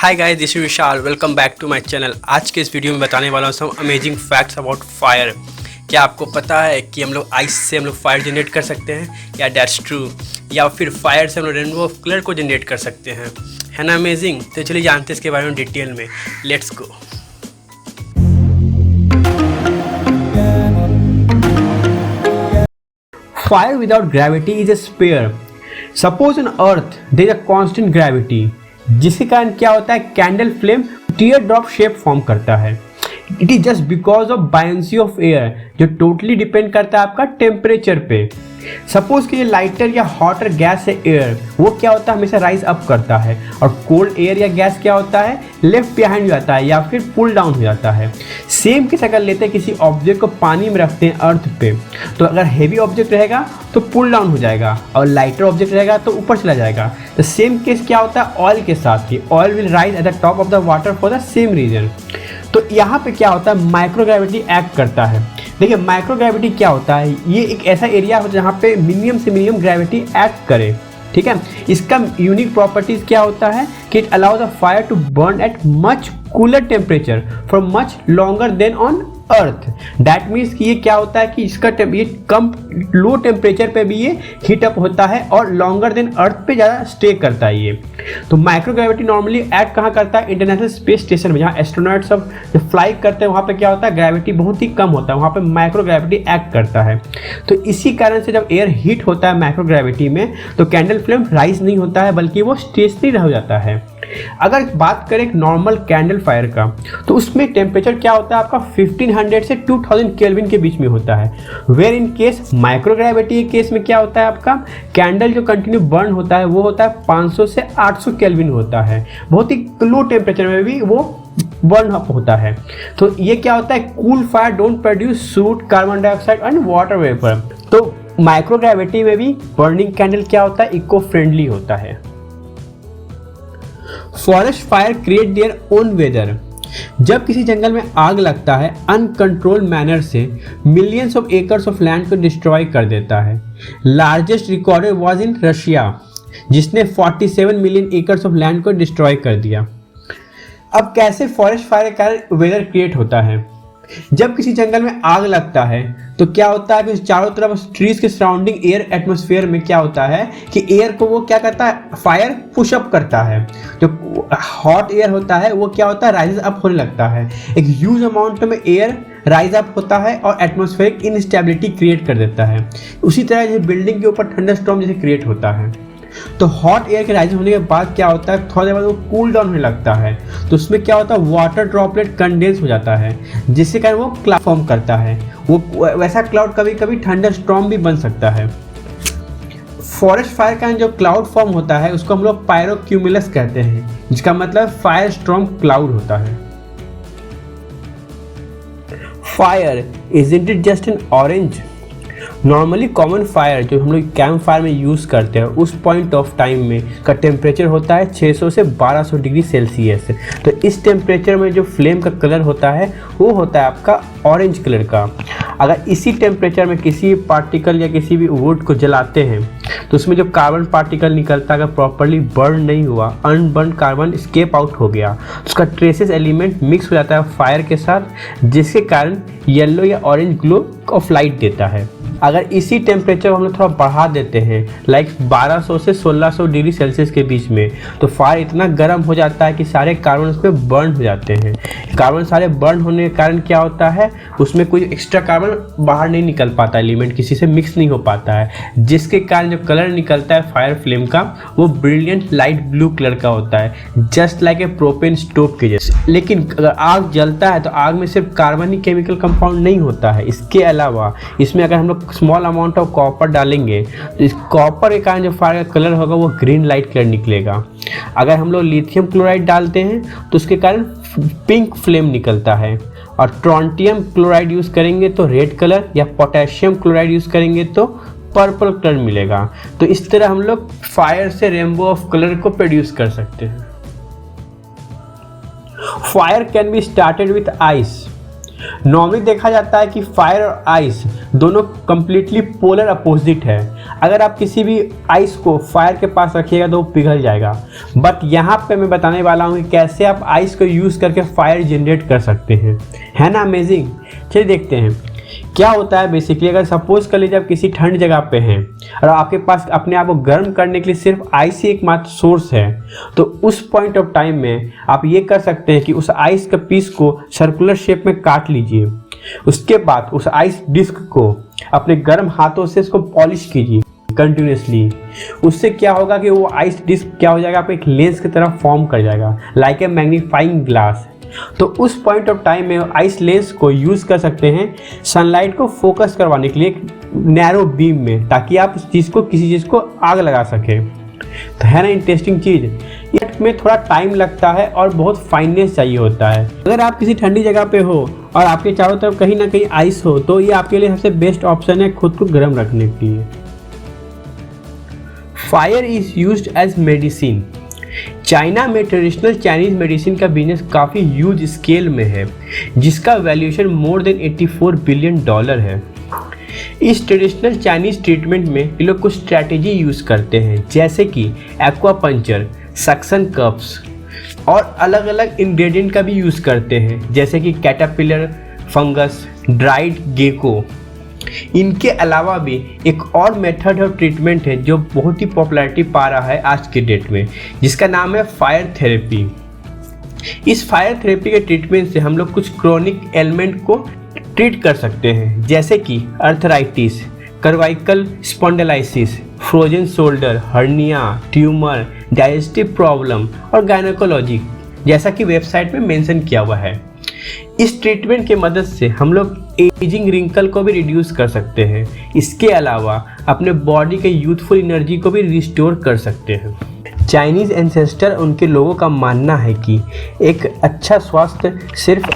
Hi guys, this is Vishal. Welcome back to my channel. आज के इस वीडियो में बताने वाला हूँ some amazing facts about fire. क्या आपको पता है कि हम लोग आइस से हम लोग फायर जनरेट कर सकते हैं? या दैट्स ट्रू? या फिर फायर से हम लोग रेनबो ऑफ कलर को जनरेट कर सकते हैं? है ना अमेजिंग? तो चलिए जानते हैं इसके बारे में डिटेल में। Let's go. Fire without gravity is a sphere. Suppose on Earth there is a constant gravity, जिसके कारण क्या होता है, candle flame tier drop shape form करता है। It is just because of buoyancy of air, जो totally depend करता है आपका टेम्परेचर पे। सपोज कि ये लाइटर या हॉटर गैस है एयर, वो क्या होता है, हमेशा राइज अप करता है, और कोल्ड एयर या गैस क्या होता है, लेफ्ट बिहाइंड हो जाता है या फिर पुल डाउन हो जाता है। सेम केस अगर लेते हैं, किसी ऑब्जेक्ट को पानी में रखते हैं अर्थ पे, तो अगर हेवी ऑब्जेक्ट रहेगा तो पुल डाउन हो जाएगा, और लाइटर ऑब्जेक्ट रहेगा तो ऊपर चला जाएगा। तो सेम केस क्या होता है ऑयल के साथ, कि oil will rise at the top of the water for the same reason. तो यहाँ पे क्या होता है, माइक्रोग्रेविटी एक्ट करता है। देखिए माइक्रोग्रेविटी क्या होता है, ये एक ऐसा एरिया हो जहाँ पे मिनिमम से मिनिमम ग्रेविटी एक्ट करे। ठीक है, इसका यूनिक प्रॉपर्टीज क्या होता है कि it allows a fire to burn at much cooler temperature for much longer than on earth. That means कि ये क्या होता है कि इसका ये कम लो टेम्परेचर पे भी ये हीट अप होता है और लॉन्गर देन अर्थ पे ज़्यादा स्टे करता है ये। तो माइक्रोग्रेविटी नॉर्मली एक्ट कहाँ करता है, इंटरनेशनल स्पेस स्टेशन में, जहाँ एस्ट्रोनॉट सब जब फ्लाई करते हैं वहाँ पे क्या होता है, ग्रेविटी बहुत ही कम होता है, वहाँ पे माइक्रोग्रेविटी एक्ट करता है। तो इसी कारण से जब एयर हीट होता है माइक्रोग्रेविटी में, तो कैंडल फ्लेम राइज नहीं होता है, बल्कि वो स्टेशनरी रह जाता है। अगर बात करें एक नॉर्मल कैंडल फायर का, तो उसमें टेम्परेचर क्या होता है आपका 1500 से 2000 केल्विन के बीच में होता है। वेयर इन केस माइक्रोग्रेविटी के केस में क्या होता है, आपका कैंडल जो कंटिन्यू बर्न होता है वो होता है 500 से 800 केल्विन होता है। बहुत ही लो टेम्परेचर में भी वो बर्न अप होता है। तो ये क्या होता है, cool fire don't produce suit, carbon dioxide and water vapour. तो माइक्रोग्रेविटी में भी बर्निंग कैंडल क्या होता है, इको फ्रेंडली होता है। Forest fire create their own weather. जब किसी जंगल में आग लगता है अनकंट्रोल्ड मैनर से, millions of acres of land को डिस्ट्रॉय कर देता है। Largest recorded was in Russia, जिसने 47 मिलियन एकर्स ऑफ लैंड को डिस्ट्रॉय कर दिया। अब कैसे फॉरेस्ट फायर के कारण वेदर क्रिएट होता है, जब किसी जंगल में आग लगता है तो क्या होता है कि चारों तरफ ट्रीज के सराउंडिंग एयर एटमॉस्फेयर में क्या होता है कि एयर को वो क्या करता है, फायर पुश अप करता है। जो हॉट एयर होता है वो क्या होता है, राइज अप होने लगता है। एक ह्यूज अमाउंट में एयर राइज अप होता है और एटमॉस्फेरिक इनस्टेबिलिटी क्रिएट कर देता है। उसी तरह जैसे बिल्डिंग के ऊपर थंडरस्टॉर्म जैसे क्रिएट होता है। तो हॉट एयर के राइज होने के बाद क्या होता है, थोड़ा देर बाद वो कूल डाउन होने लगता है, तो उसमें क्या होता है, वाटर ड्रॉपलेट कंडेंस हो जाता है, जिससे कारण वो क्लाउड फॉर्म करता है। वो वैसा क्लाउड कभी कभी थंडर स्टॉर्म भी बन सकता है। फॉरेस्ट फायर का जो क्लाउड फॉर्म होता है उसको हम लोग पायरोक्यूमुलस कहते हैं, जिसका मतलब फायर स्टॉर्म क्लाउड होता है। Fire isn't it just an orange. Normally common fire जो हम लोग कैंप फायर में यूज़ करते हैं, उस पॉइंट ऑफ टाइम में का टेम्परेचर होता है 600 से 1200 डिग्री सेल्सियस। तो इस टेम्परेचर में जो फ्लेम का कलर होता है वो होता है आपका ऑरेंज कलर का। अगर इसी टेम्परेचर में किसी पार्टिकल या किसी भी वुड को जलाते हैं तो उसमें जो कार्बन पार्टिकल निकलता है, अगर प्रॉपरली बर्न नहीं हुआ, अनबर्न कार्बन स्केप आउट हो गया, उसका ट्रेसेस एलिमेंट मिक्स हो जाता है फायर के साथ, जिसके कारण येलो या ऑरेंज ग्लो ऑफ लाइट देता है। अगर इसी टेम्परेचर को हम लोग थोड़ा बढ़ा देते हैं, लाइक 1200 से 1600 डिग्री सेल्सियस के बीच में, तो फायर इतना गर्म हो जाता है कि सारे कार्बन उसमें बर्न हो जाते हैं। कार्बन सारे बर्न होने के कारण क्या होता है, उसमें कोई एक्स्ट्रा कार्बन बाहर नहीं निकल पाता, एलिमेंट किसी से मिक्स नहीं हो पाता है, जिसके कारण जो कलर निकलता है फायर फ्लेम का वो ब्रिलियंट लाइट ब्लू कलर का होता है, just like a propane stove के जैसे। लेकिन अगर आग जलता है तो आग में सिर्फ कार्बन ही केमिकल कंपाउंड नहीं होता है, इसके अलावा इसमें अगर हम लोग स्मॉल अमाउंट ऑफ कॉपर डालेंगे तो इस कॉपर के कारण जो फायर का कलर होगा वो ग्रीन लाइट कलर निकलेगा। अगर हम लोग लिथियम क्लोराइड डालते हैं तो उसके कारण पिंक फ्लेम निकलता है, और ट्रोंटियम क्लोराइड यूज़ करेंगे तो रेड कलर, या पोटेशियम क्लोराइड यूज़ करेंगे तो पर्पल कलर मिलेगा। तो इस तरह हम लोग फायर से रेनबो ऑफ कलर को प्रोड्यूस कर सकते हैं। Fire can be started with ice. Normally देखा जाता है कि फायर और आइस दोनों कम्प्लीटली पोलर अपोजिट है। अगर आप किसी भी आइस को फायर के पास रखिएगा तो वो पिघल जाएगा। बट यहाँ पे मैं बताने वाला हूँ कि कैसे आप आइस को यूज़ करके फायर जनरेट कर सकते हैं। है ना अमेजिंग? चलिए देखते हैं क्या होता है। बेसिकली अगर सपोज कर लीजिए आप किसी ठंड जगह पे हैं और आपके पास अपने आप को गर्म करने के लिए सिर्फ आइस ही एकमात्र सोर्स है, तो उस पॉइंट ऑफ टाइम में आप ये कर सकते हैं कि उस आइस के पीस को सर्कुलर शेप में काट लीजिए। उसके बाद उस आइस डिस्क को अपने गर्म हाथों से इसको पॉलिश कीजिए कंटिन्यूसली। उससे क्या होगा कि वो आइस डिस्क क्या हो जाएगा, आप एक लेंस की तरह फॉर्म कर जाएगा, लाइक ए मैग्नीफाइंग ग्लास। तो उस पॉइंट ऑफ टाइम में आइस लेंस को यूज़ कर सकते हैं सनलाइट को फोकस करवाने के लिए एक नैरो बीम में, ताकि आप उस चीज़ को किसी चीज़ को आग लगा सकें। तो है ना इंटरेस्टिंग चीज़। में थोड़ा टाइम लगता है और बहुत फाइननेस चाहिए होता है। अगर आप किसी ठंडी जगह पे हो और आपके चारों तरफ कहीं ना कहीं आइस हो तो ये आपके लिए सबसे बेस्ट ऑप्शन है खुद को गर्म रखने के लिए। Fire is used as medicine. China में ट्रेडिशनल चाइनीज मेडिसिन का बिजनेस काफ़ी ह्यूज स्केल में है, जिसका वैल्यूएशन मोर देन $84 बिलियन है। इस ट्रेडिशनल चाइनीज ट्रीटमेंट में ये लोग कुछ स्ट्रैटेजी यूज़ करते हैं, जैसे कि एक्वापंचर, सक्शन कप्स और अलग अलग इंग्रेडिएंट का भी यूज़ करते हैं, जैसे कि कैटरपिलर फंगस, ड्राइड गेको। इनके अलावा भी एक और मेथड ऑफ ट्रीटमेंट है जो बहुत ही पॉपुलैरिटी पा रहा है आज के डेट में, जिसका नाम है फायर थेरेपी। इस फायर थेरेपी के ट्रीटमेंट से हम लोग कुछ क्रोनिक एलिमेंट को ट्रीट कर सकते हैं, जैसे कि arthritis, cervical spondylosis, frozen shoulder, hernia, tumour, digestive problem और गायनेकोलॉजी, जैसा कि वेबसाइट में मेंशन किया हुआ है। इस ट्रीटमेंट की मदद से हम लोग एजिंग रिंकल को भी रिड्यूस कर सकते हैं। इसके अलावा अपने बॉडी के यूथफुल एनर्जी को भी रिस्टोर कर सकते हैं। चाइनीज़ एंसेस्टर उनके लोगों का मानना है कि एक अच्छा स्वास्थ्य सिर्फ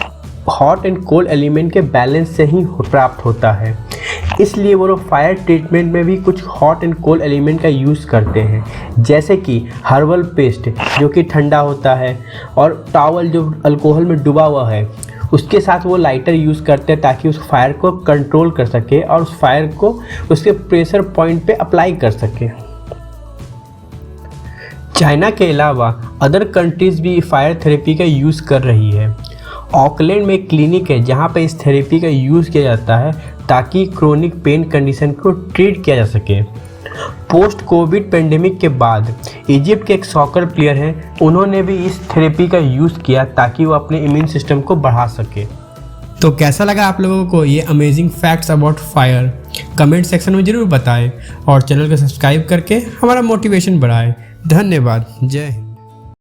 हॉट एंड कोल्ड एलिमेंट के बैलेंस से ही प्राप्त होता है। इसलिए वो लोग फायर ट्रीटमेंट में भी कुछ हॉट एंड कोल्ड एलिमेंट का यूज़ करते हैं, जैसे कि हर्बल पेस्ट जो कि ठंडा होता है, और टॉवल जो अल्कोहल में डूबा हुआ है उसके साथ वो लाइटर यूज़ करते हैं, ताकि उस फायर को कंट्रोल कर सके और उस फायर को उसके प्रेशर पॉइंट पे अप्लाई कर सके। चाइना के अलावा अदर कंट्रीज़ भी फायर थेरेपी का यूज़ कर रही है। ऑकलैंड में एक क्लिनिक है जहाँ पे इस थेरेपी का यूज़ किया जाता है, ताकि क्रोनिक पेन कंडीशन को ट्रीट किया जा सके। पोस्ट कोविड पेंडेमिक के बाद इजिप्ट के एक सॉकर प्लेयर हैं, उन्होंने भी इस थेरेपी का यूज़ किया ताकि वो अपने इम्यून सिस्टम को बढ़ा सके। तो कैसा लगा आप लोगों को ये amazing facts about fire? Comment section में ज़रूर बताएं और चैनल को सब्सक्राइब करके हमारा मोटिवेशन बढ़ाएं। धन्यवाद। जय हिंद।